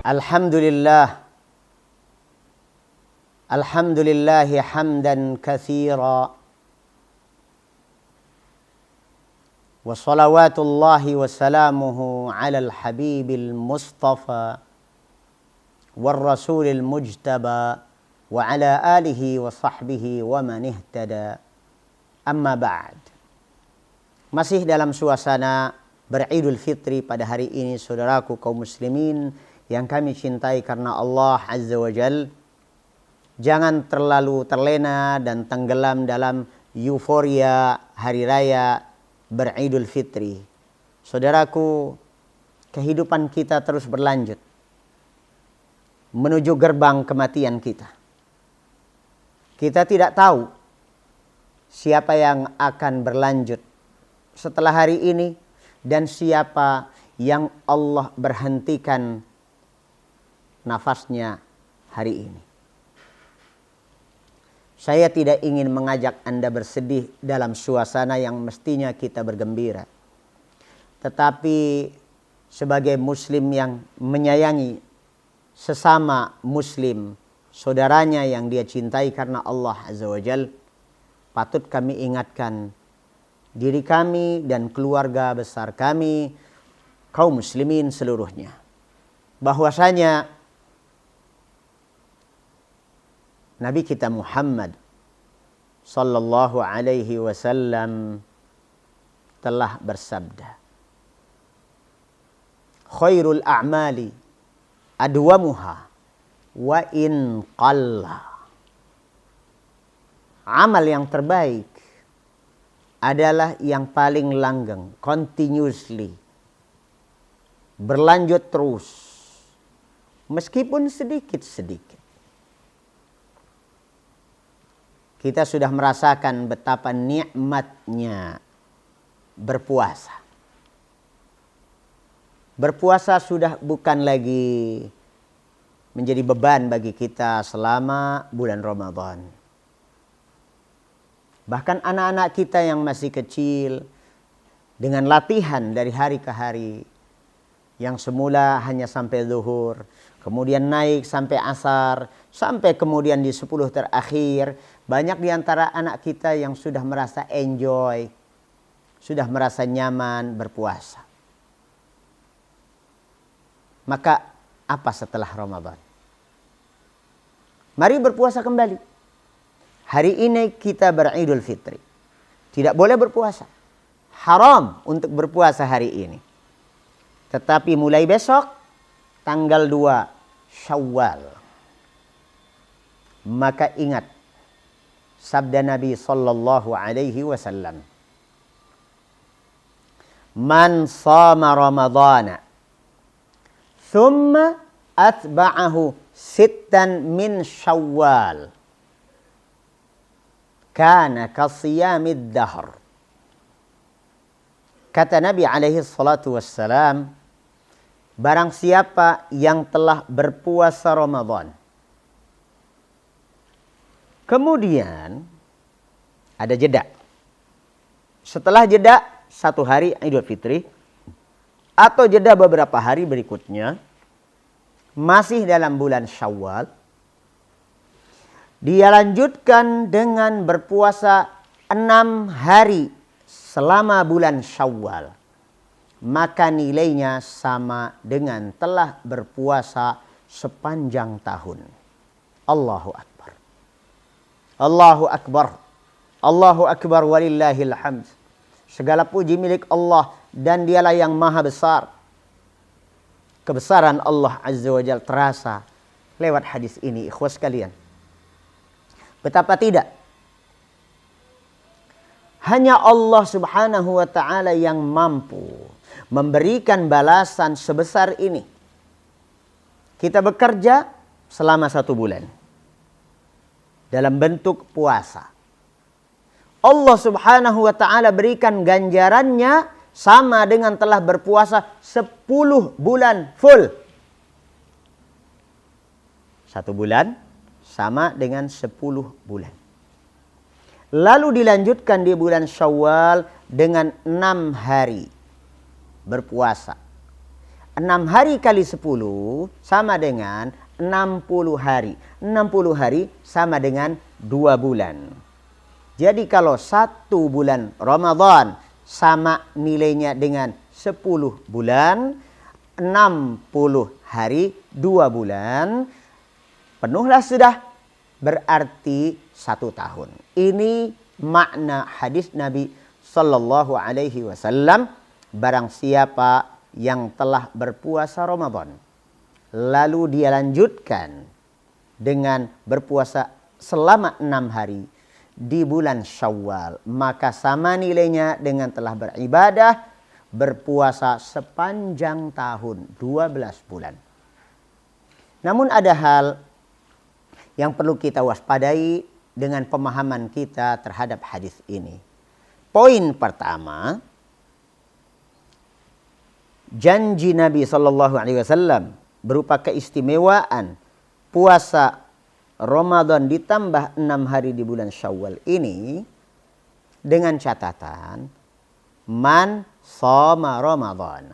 Alhamdulillah hamdan katsira wa salawatullahi wa salamuhu ala al-habibil mustafa war rasulil mujtaba wa ala alihi wa sahbihi wa man ihtada. Amma ba'd. Masih dalam suasana beridul fitri pada hari ini, saudaraku kaum muslimin yang kami cintai karena Allah Azza wa Jal, jangan terlalu terlena dan tenggelam dalam euforia hari raya beridul fitri. Saudaraku, kehidupan kita terus berlanjut menuju gerbang kematian kita. Kita tidak tahu siapa yang akan berlanjut setelah hari ini dan siapa yang Allah berhentikan nafasnya hari ini. Saya tidak ingin mengajak Anda bersedih dalam suasana yang mestinya kita bergembira. Tetapi sebagai muslim yang menyayangi sesama muslim, saudaranya yang dia cintai karena Allah Azza wa Jal, patut kami ingatkan diri kami dan keluarga besar kami, kaum muslimin seluruhnya, bahwasanya Nabi kita Muhammad sallallahu alaihi wasallam telah bersabda, khairul a'mali adwamuha wa in qalla. Amal yang terbaik adalah yang paling langgeng, continuously, berlanjut terus, meskipun sedikit-sedikit. Kita sudah merasakan betapa nikmatnya berpuasa. Berpuasa sudah bukan lagi menjadi beban bagi kita selama bulan Ramadan. Bahkan anak-anak kita yang masih kecil, dengan latihan dari hari ke hari, yang semula hanya sampai zuhur, kemudian naik sampai asar, sampai kemudian di 10 terakhir, banyak di antara anak kita yang sudah merasa enjoy, sudah merasa nyaman berpuasa. Maka apa setelah Ramadan? Mari berpuasa kembali. Hari ini kita beridul fitri. Tidak boleh berpuasa. Haram untuk berpuasa hari ini. Tetapi mulai besok, tanggal 2 Syawal, maka ingat sabda Nabi sallallahu alaihi wasallam, man shama ramadhana thumma atba'ahu sittan min Syawal kana kasiyamid dahr. Kata Nabi alaihi salatu wassalam, barang siapa yang telah berpuasa Ramadan, kemudian ada jeda. Setelah jeda 1 hari Idul Fitri, atau jeda beberapa hari berikutnya, masih dalam bulan Syawal, dia lanjutkan dengan berpuasa 6 hari selama bulan Syawal, maka nilainya sama dengan telah berpuasa sepanjang tahun. Allahu Akbar. Allahu Akbar. Allahu Akbar walillahil hamd. Segala puji milik Allah dan dialah yang maha besar. Kebesaran Allah Azza wa Jalla terasa lewat hadis ini, ikhwas sekalian. Betapa tidak. Hanya Allah Subhanahu wa ta'ala yang mampu memberikan balasan sebesar ini. Kita bekerja selama 1 bulan dalam bentuk puasa. Allah Subhanahu wa ta'ala berikan ganjarannya sama dengan telah berpuasa 10 bulan full. 1 bulan sama dengan 10 bulan. Lalu dilanjutkan di bulan Syawal dengan 6 hari berpuasa. 6 hari kali 10 sama dengan 60 hari. 60 hari sama dengan 2 bulan. Jadi kalau 1 bulan Ramadan sama nilainya dengan 10 bulan, 60 hari 2 bulan, penuhlah sudah, berarti 1 tahun. Ini makna hadis Nabi Sallallahu Alaihi Wasallam. Barang siapa yang telah berpuasa Ramadan, lalu dia lanjutkan dengan berpuasa selama 6 hari di bulan Syawal, maka sama nilainya dengan telah beribadah berpuasa sepanjang tahun, 12 bulan. Namun ada hal yang perlu kita waspadai dengan pemahaman kita terhadap hadis ini. Poin pertama, janji Nabi Sallallahu Alaihi Wasallam berupa keistimewaan puasa Ramadan ditambah 6 hari di bulan Syawal ini dengan catatan man shoma Ramadan.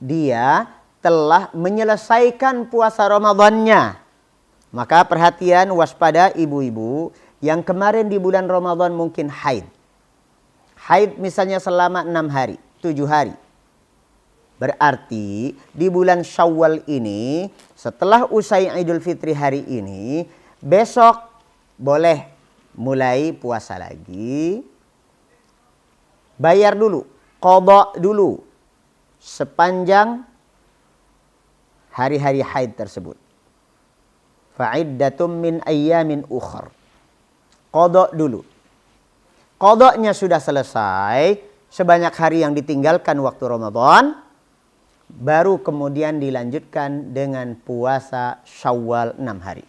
Dia telah menyelesaikan puasa Ramadannya. Maka perhatian, waspada ibu-ibu yang kemarin di bulan Ramadan mungkin haid. Haid misalnya selama 6 hari, 7 hari. Berarti di bulan Syawal ini, setelah usai Idul Fitri hari ini, besok boleh mulai puasa lagi. Bayar dulu, qadha dulu sepanjang hari-hari haid tersebut. Fa'iddatum min ayyamin ukhar. Qadha dulu. Qadhanya sudah selesai, sebanyak hari yang ditinggalkan waktu Ramadan, baru kemudian dilanjutkan dengan puasa Syawal 6 hari.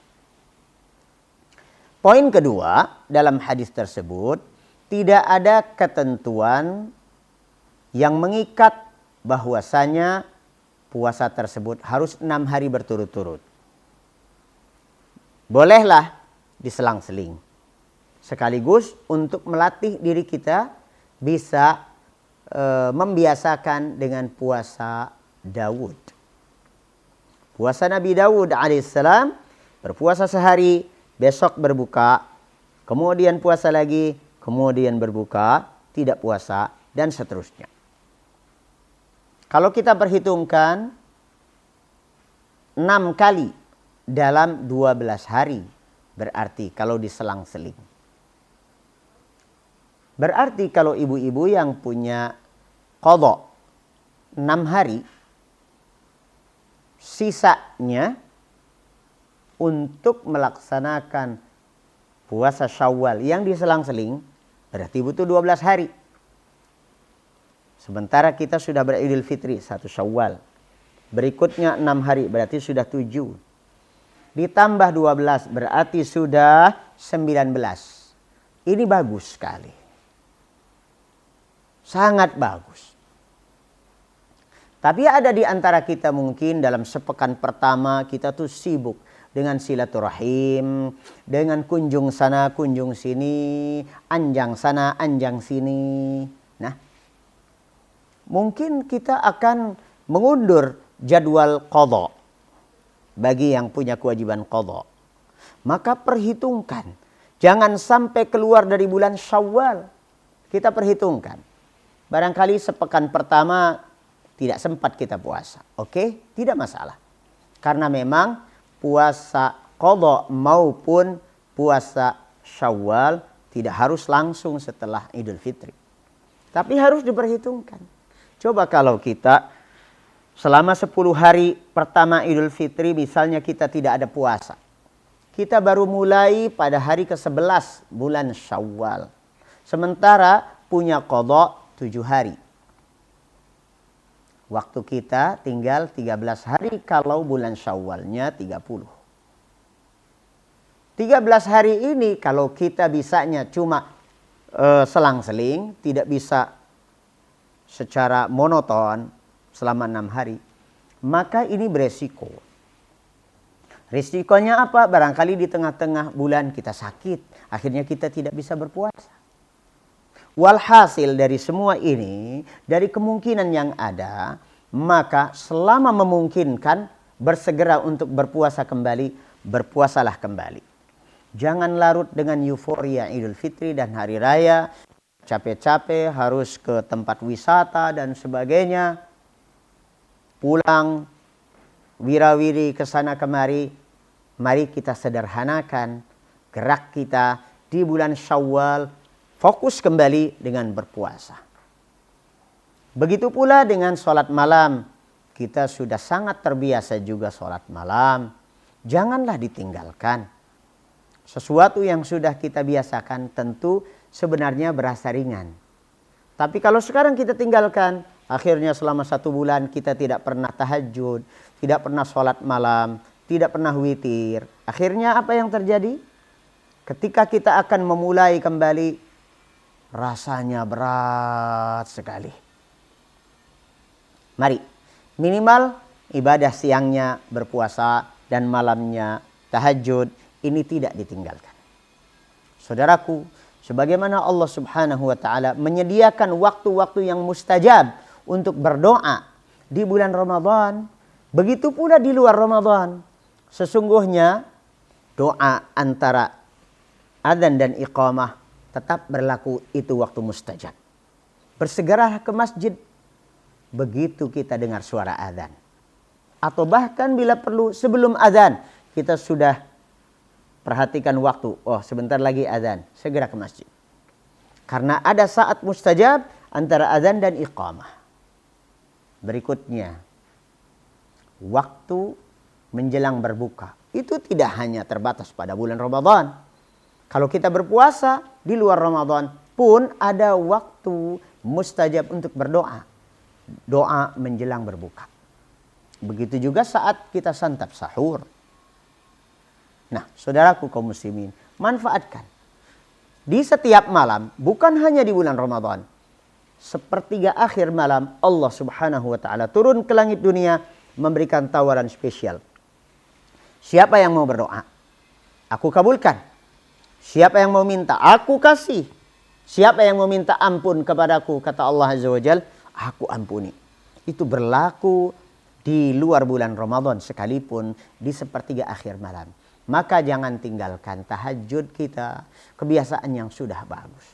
Poin kedua, dalam hadis tersebut tidak ada ketentuan yang mengikat bahwasanya puasa tersebut harus 6 hari berturut-turut. Bolehlah diselang-seling. Sekaligus untuk melatih diri kita bisa membiasakan dengan puasa Daud. Puasa Nabi Daud alaihissalam, berpuasa sehari, besok berbuka, kemudian puasa lagi, kemudian berbuka, tidak puasa, dan seterusnya. Kalau kita perhitungkan 6 kali dalam 12 hari, berarti kalau diselang-seling. Berarti kalau ibu-ibu yang punya qadha 6 hari, sisanya untuk melaksanakan puasa Syawal yang diselang-seling berarti butuh 12 hari. Sementara kita sudah beridul fitri 1 Syawal. Berikutnya 6 hari berarti sudah 7. Ditambah 12 berarti sudah 19. Ini bagus sekali. Sangat bagus. Tapi ada di antara kita mungkin dalam sepekan pertama kita tuh sibuk dengan silaturahim, dengan kunjung sana, kunjung sini, anjang sana, anjang sini. Nah, mungkin kita akan mengundur jadwal qadha bagi yang punya kewajiban qadha. Maka perhitungkan, jangan sampai keluar dari bulan Syawal. Kita perhitungkan. Barangkali sepekan pertama tidak sempat kita puasa. Oke, tidak masalah. Karena memang puasa qadha maupun puasa Syawal tidak harus langsung setelah Idul Fitri. Tapi harus diperhitungkan. Coba kalau kita selama 10 hari pertama Idul Fitri misalnya kita tidak ada puasa. Kita baru mulai pada hari ke-11 bulan Syawal. Sementara punya qadha 7 hari. Waktu kita tinggal 13 hari kalau bulan Syawalnya 30. 13 hari ini kalau kita bisanya cuma selang-seling, tidak bisa secara monoton selama 6 hari, maka ini beresiko. Risikonya apa? Barangkali di tengah-tengah bulan kita sakit, akhirnya kita tidak bisa berpuasa. Walhasil dari semua ini, dari kemungkinan yang ada, maka selama memungkinkan bersegera untuk berpuasa kembali, berpuasalah kembali. Jangan larut dengan euforia Idul Fitri dan Hari Raya, capek-capek harus ke tempat wisata dan sebagainya, pulang wirawiri ke sana kemari. Mari kita sederhanakan gerak kita di bulan Syawal, fokus kembali dengan berpuasa. Begitu pula dengan sholat malam. Kita sudah sangat terbiasa juga sholat malam. Janganlah ditinggalkan. Sesuatu yang sudah kita biasakan tentu sebenarnya berasa ringan. Tapi kalau sekarang kita tinggalkan, akhirnya selama 1 bulan kita tidak pernah tahajud, tidak pernah sholat malam, tidak pernah witir. Akhirnya apa yang terjadi? Ketika kita akan memulai kembali, rasanya berat sekali. Mari, minimal ibadah siangnya berpuasa dan malamnya tahajud, ini tidak ditinggalkan. Saudaraku, sebagaimana Allah Subhanahu wa taala menyediakan waktu-waktu yang mustajab untuk berdoa di bulan Ramadan, begitu pula di luar Ramadan. Sesungguhnya doa antara adzan dan iqamah tetap berlaku, itu waktu mustajab. Bersegeralah ke masjid begitu kita dengar suara adzan. Atau bahkan bila perlu sebelum adzan kita sudah perhatikan waktu. Oh, sebentar lagi adzan, segera ke masjid. Karena ada saat mustajab antara adzan dan iqamah. Berikutnya, waktu menjelang berbuka. Itu tidak hanya terbatas pada bulan Ramadan. Kalau kita berpuasa di luar Ramadan pun ada waktu mustajab untuk berdoa. Doa menjelang berbuka. Begitu juga saat kita santap sahur. Nah, saudaraku kaum muslimin, manfaatkan. Di setiap malam, bukan hanya di bulan Ramadan. Sepertiga akhir malam, Allah Subhanahu wa taala turun ke langit dunia memberikan tawaran spesial. Siapa yang mau berdoa? Aku kabulkan. Siapa yang mau minta? Aku kasih. Siapa yang mau minta ampun kepadaku? Kata Allah Azza wa Jalla, aku ampuni. Itu berlaku di luar bulan Ramadan sekalipun di sepertiga akhir malam. Maka jangan tinggalkan tahajud kita, kebiasaan yang sudah bagus.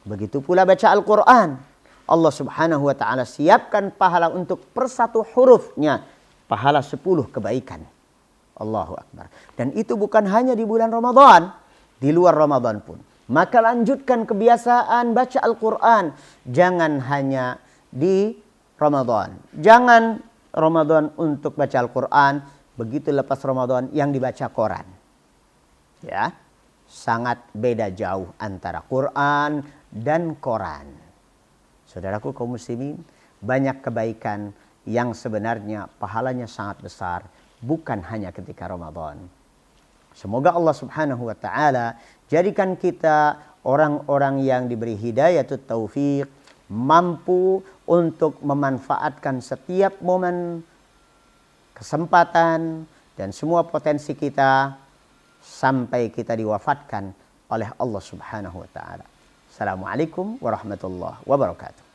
Begitu pula baca Al-Quran. Allah Subhanahu wa ta'ala siapkan pahala untuk per 1 hurufnya. Pahala 10 kebaikan. Allahu Akbar. Dan itu bukan hanya di bulan Ramadan, di luar Ramadan pun. Maka lanjutkan kebiasaan baca Al-Quran. Jangan hanya di Ramadan. Jangan Ramadan untuk baca Al-Quran. Begitu lepas Ramadan yang dibaca Quran. Ya, sangat beda jauh antara Quran dan Quran. Saudaraku kaum muslimin, banyak kebaikan yang sebenarnya pahalanya sangat besar, bukan hanya ketika Ramadan. Semoga Allah Subhanahu wa taala jadikan kita orang-orang yang diberi hidayatut taufik, mampu untuk memanfaatkan setiap momen, kesempatan dan semua potensi kita sampai kita diwafatkan oleh Allah Subhanahu wa taala. Assalamualaikum warahmatullahi wabarakatuh.